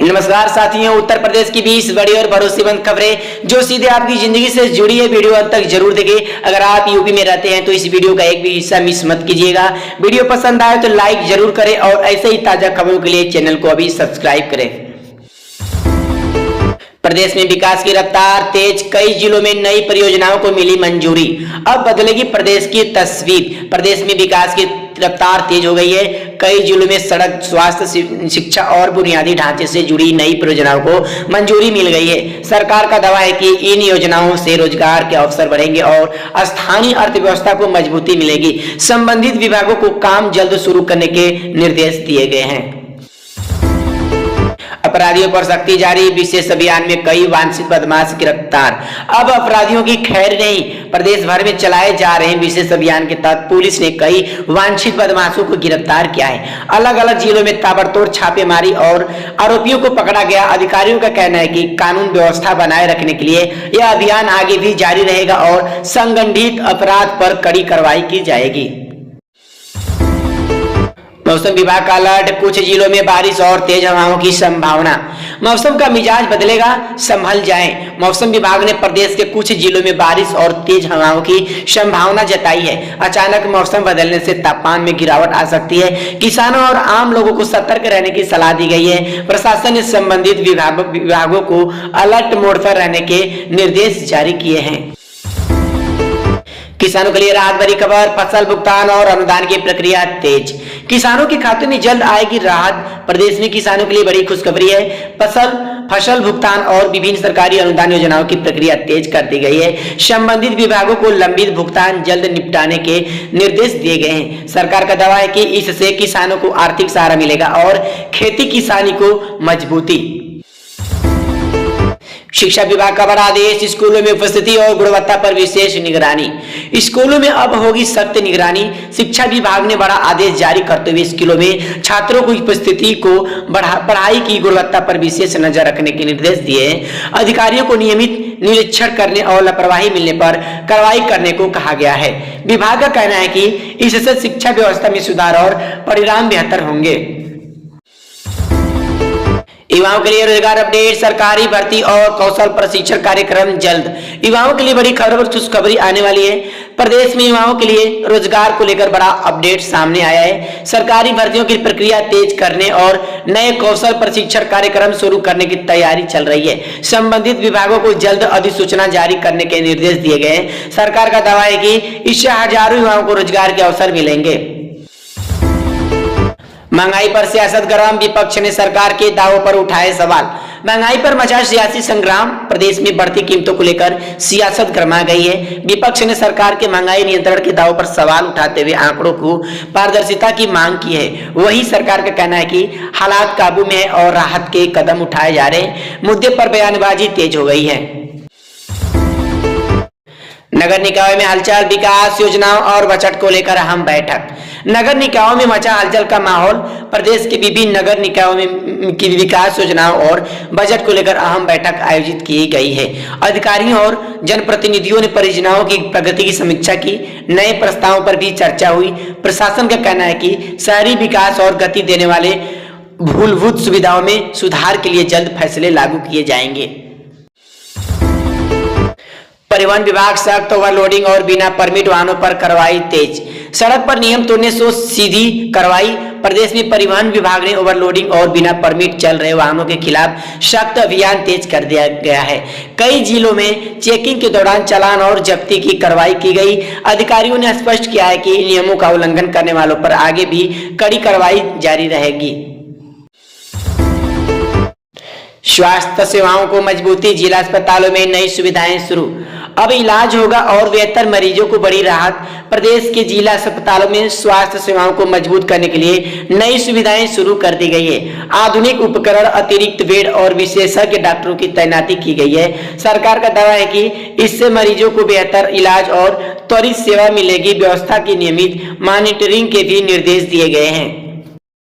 नमस्कार साथियों, उत्तर प्रदेश की 20 बड़ी और भरोसेमंद खबरें जो सीधे आपकी जिंदगी से जुड़ी है। वीडियो अंत तक जरूर देखें। अगर आप यूपी में रहते हैं तो इस वीडियो का एक भी हिस्सा मिस मत कीजिएगा। वीडियो पसंद आए तो लाइक जरूर करें और ऐसे ही ताजा खबरों के लिए चैनल को अभी सब्सक्राइब करें। प्रदेश में विकास की रफ्तार तेज, कई जिलों में नई परियोजनाओं को मिली मंजूरी। अब बदलेगी प्रदेश की तस्वीर। प्रदेश में विकास की रफ्तार तेज हो गई है। कई जिलों में सड़क, स्वास्थ्य, शिक्षा और बुनियादी ढांचे से जुड़ी नई परियोजनाओं को मंजूरी मिल गई है। सरकार का दावा है कि इन योजनाओं से रोजगार के अवसर बढ़ेंगे और स्थानीय अर्थव्यवस्था को मजबूती मिलेगी। संबंधित विभागों को काम जल्द शुरू करने के निर्देश दिए गए हैं। अपराधियों पर सख्ती जारी, विशेष अभियान में कई वांछित बदमाश गिरफ्तार। अब अपराधियों की खैर नहीं, प्रदेश भर में चलाए जा रहे विशेष अभियान के तहत पुलिस ने कई वांछित बदमाशों को गिरफ्तार किया है। अलग अलग जिलों में ताबड़तोड़ छापेमारी और आरोपियों को पकड़ा गया। अधिकारियों का कहना है कि कानून व्यवस्था बनाए रखने के लिए यह अभियान आगे भी जारी रहेगा और संगठित अपराध पर कड़ी कार्रवाई की जाएगी। मौसम विभाग का अलर्ट, कुछ जिलों में बारिश और तेज हवाओं की संभावना। मौसम का मिजाज बदलेगा, संभल जाएं। मौसम विभाग ने प्रदेश के कुछ जिलों में बारिश और तेज हवाओं की संभावना जताई है। अचानक मौसम बदलने से तापमान में गिरावट आ सकती है। किसानों और आम लोगों को सतर्क रहने की सलाह दी गई है। प्रशासन ने संबंधित विभागों को अलर्ट मोड पर रहने के निर्देश जारी किए हैं। किसानों के लिए राहत भरी खबर, फसल भुगतान और अनुदान की प्रक्रिया तेज। किसानों के खाते में जल्द आएगी राहत। प्रदेश में किसानों के लिए बड़ी खुशखबरी है। फसल भुगतान और विभिन्न सरकारी अनुदान योजनाओं की प्रक्रिया तेज कर दी गई है। संबंधित विभागों को लंबित भुगतान जल्द निपटाने के निर्देश दिए गए हैं। सरकार का दावा है कि इससे किसानों को आर्थिक सहारा मिलेगा और खेती किसानी को मजबूती। शिक्षा विभाग का बड़ा आदेश, स्कूलों में उपस्थिति और गुणवत्ता पर विशेष निगरानी। स्कूलों में अब होगी सख्त निगरानी। शिक्षा विभाग ने बड़ा आदेश जारी करते हुए स्कूलों में छात्रों की उपस्थिति को पढ़ाई की गुणवत्ता पर विशेष नजर रखने के निर्देश दिए हैं। अधिकारियों को नियमित निरीक्षण करने और लापरवाही मिलने पर कार्रवाई करने को कहा गया है। विभाग का कहना है कि इससे शिक्षा व्यवस्था में सुधार और परिणाम बेहतर होंगे। युवाओं के लिए रोजगार अपडेट, सरकारी भर्ती और कौशल प्रशिक्षण कार्यक्रम जल्द। युवाओं के लिए बड़ी खबर और खुशखबरी आने वाली है। प्रदेश में युवाओं के लिए रोजगार को लेकर बड़ा अपडेट सामने आया है। सरकारी भर्तियों की प्रक्रिया तेज करने और नए कौशल प्रशिक्षण कार्यक्रम शुरू करने की तैयारी चल रही है। संबंधित विभागों को जल्द अधिसूचना जारी करने के निर्देश दिए गए हैं। सरकार का दावा है कि इससे हजारों युवाओं को रोजगार के अवसर मिलेंगे। महंगाई पर सियासत गरम, विपक्ष ने सरकार के दावों पर उठाए सवाल। महंगाई पर मचा सियासी संग्राम, प्रदेश में बढ़ती कीमतों को लेकर सियासत गरमा गई है। विपक्ष ने सरकार के महंगाई नियंत्रण के दावों पर सवाल उठाते हुए आंकड़ों को पारदर्शिता की मांग की है। वहीं सरकार का कहना है कि हालात काबू में है और राहत के कदम उठाए जा रहे हैं। मुद्दे पर बयानबाजी तेज हो गई है। नगर निकायों में हलचल, विकास योजनाओं और बजट को लेकर अहम बैठक। नगर निकायों में मचा हलचल का माहौल। प्रदेश के विभिन्न नगर निकायों में की विकास योजनाओं और बजट को लेकर अहम बैठक आयोजित की गई है। अधिकारियों और जनप्रतिनिधियों ने परियोजनाओं की प्रगति की समीक्षा की। नए प्रस्तावों पर भी चर्चा हुई। प्रशासन का कहना है कि शहरी विकास और गति देने वाले मूलभूत सुविधाओं में सुधार के लिए जल्द फैसले लागू किए जाएंगे। परिवहन विभाग सख्त, ओवरलोडिंग और बिना परमिट वाहनों पर कार्रवाई तेज। सड़क पर नियम तोड़ने से सीधी कार्रवाई। प्रदेश में परिवहन विभाग ने ओवरलोडिंग और बिना परमिट चल रहे वाहनों के खिलाफ सख्त अभियान तेज कर दिया गया है। कई जिलों में चेकिंग के दौरान चालान और जब्ती की कार्रवाई की गई। अधिकारियों ने स्पष्ट किया है कि नियमों का उल्लंघन करने वालों पर आगे भी कड़ी कार्रवाई जारी रहेगी। स्वास्थ्य सेवाओं को मजबूती, जिला अस्पतालों में नई सुविधाएं शुरू। अब इलाज होगा और बेहतर, मरीजों को बड़ी राहत। प्रदेश के जिला अस्पतालों में स्वास्थ्य सेवाओं को मजबूत करने के लिए नई सुविधाएं शुरू कर दी गई है। आधुनिक उपकरण, अतिरिक्त बेड और विशेषज्ञ डॉक्टरों की तैनाती की गई है। सरकार का दावा है कि इससे मरीजों को बेहतर इलाज और त्वरित सेवा मिलेगी। व्यवस्था की नियमित मॉनिटरिंग के भी निर्देश दिए गए हैं।